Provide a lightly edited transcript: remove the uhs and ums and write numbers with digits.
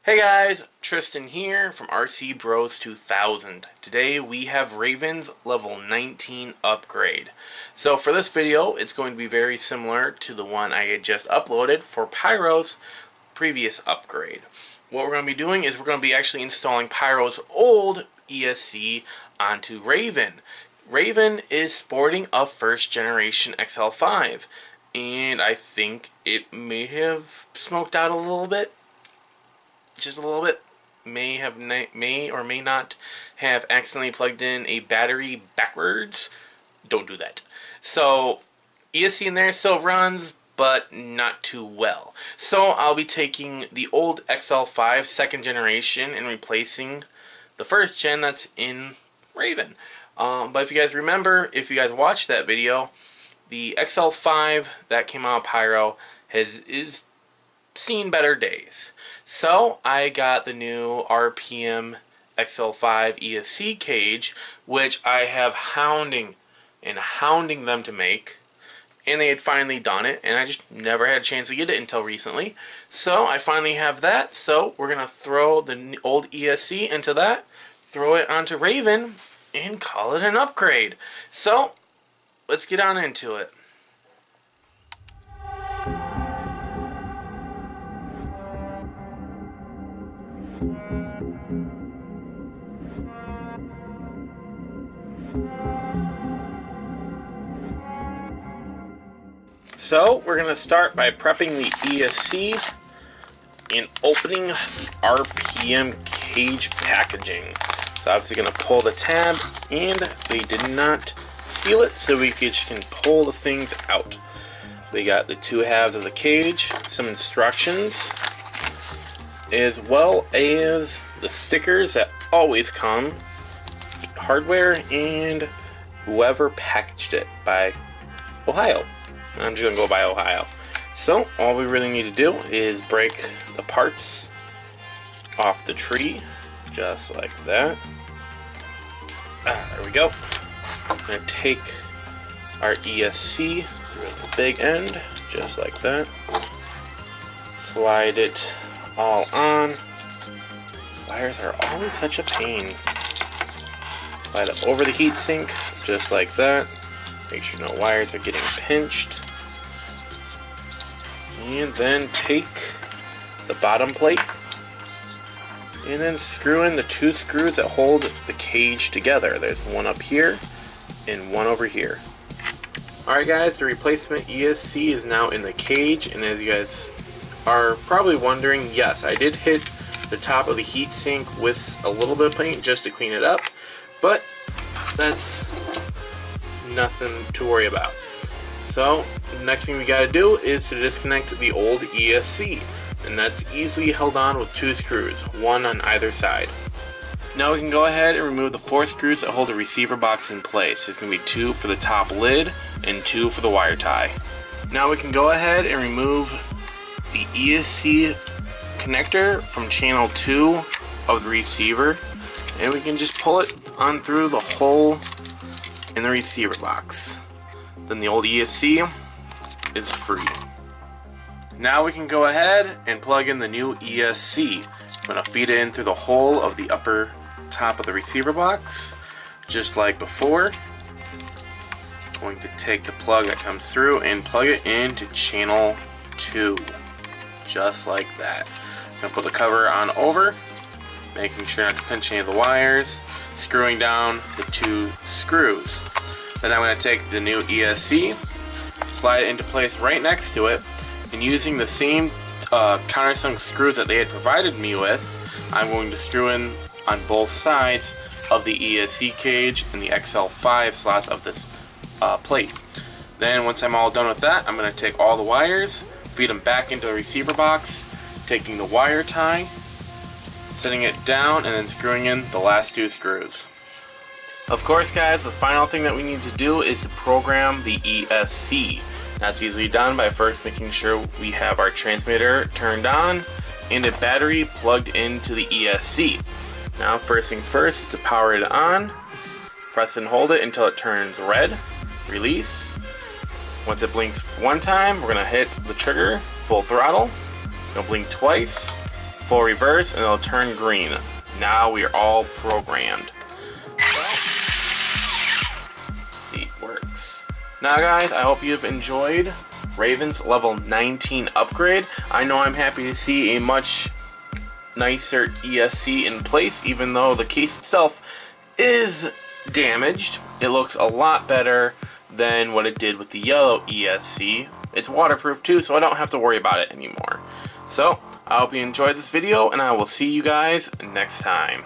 Hey guys, Tristan here from RC Bros 2000. Today we have Raven's level 19 upgrade. So for this video, it's going to be very similar to the one I had just uploaded for Pyro's previous upgrade. What we're going to be doing is we're going to be actually installing Pyro's old ESC onto Raven. Raven is sporting a first generation XL5, and I think it may have smoked out a little bit. Just a little bit. May or may not have accidentally plugged in a battery backwards. Don't do that. So ESC in there still runs, but not too well. So I'll be taking the old XL5 second generation and replacing the first gen that's in Raven. But if you guys remember, if you guys watched that video, the XL5 that came out of Pyro is seen better days. So I got the new RPM XL5 ESC cage, which I have hounding them to make, and they had finally done it, and I just never had a chance to get it until recently. So I finally have that, so we're gonna throw the old ESC into that, throw it onto Raven, and call it an upgrade. So let's get on into it. So we're going to start by prepping the ESC and opening RPM cage packaging. So obviously going to pull the tab, and they did not seal it, so we can pull the things out. We got the two halves of the cage, some instructions, as well as the stickers that always come, hardware, and whoever packaged it by Ohio. I'm just going to go by Ohio. So all we really need to do is break the parts off the tree, just like that. There we go. I'm going to take our ESC through the big end, just like that. Slide it all on. Wires are always such a pain. Slide it over the heatsink, just like that. Make sure no wires are getting pinched. And then take the bottom plate and then screw in the two screws that hold the cage together. There's one up here and one over here. Alright guys, the replacement ESC is now in the cage, and as you guys are probably wondering, yes, I did hit the top of the heatsink with a little bit of paint just to clean it up, but that's nothing to worry about. So the next thing we got to do is to disconnect the old ESC, and that's easily held on with two screws, one on either side. Now we can go ahead and remove the four screws that hold the receiver box in place. There's going to be two for the top lid and two for the wire tie. Now we can go ahead and remove the ESC connector from channel 2 of the receiver, and we can just pull it on through the hole in the receiver box. Then the old ESC is free. Now we can go ahead and plug in the new ESC. I'm going to feed it in through the hole of the upper top of the receiver box, just like before. I'm going to take the plug that comes through and plug it into channel 2, just like that. I'm going to put the cover on over, making sure not to pinch any of the wires, screwing down the two screws. Then I'm going to take the new ESC, slide it into place right next to it, and using the same countersunk screws that they had provided me with, I'm going to screw in on both sides of the ESC cage and the XL5 slots of this plate. Then once I'm all done with that, I'm going to take all the wires, feed them back into the receiver box, taking the wire tie, setting it down, and then screwing in the last two screws. Of course guys, the final thing that we need to do is to program the ESC. That's easily done by first making sure we have our transmitter turned on and a battery plugged into the ESC. Now first things first, to power it on, press and hold it until it turns red, release. Once it blinks one time, we're going to hit the trigger, full throttle. It'll blink twice, full reverse and it'll turn green. Now we are all programmed. It works. Now guys, I hope you've enjoyed Raven's level 19 upgrade. I know I'm happy to see a much nicer ESC in place, even though the case itself is damaged. It looks a lot better than what it did with the yellow ESC. It's waterproof too, so I don't have to worry about it anymore. So, I hope you enjoyed this video, and I will see you guys next time.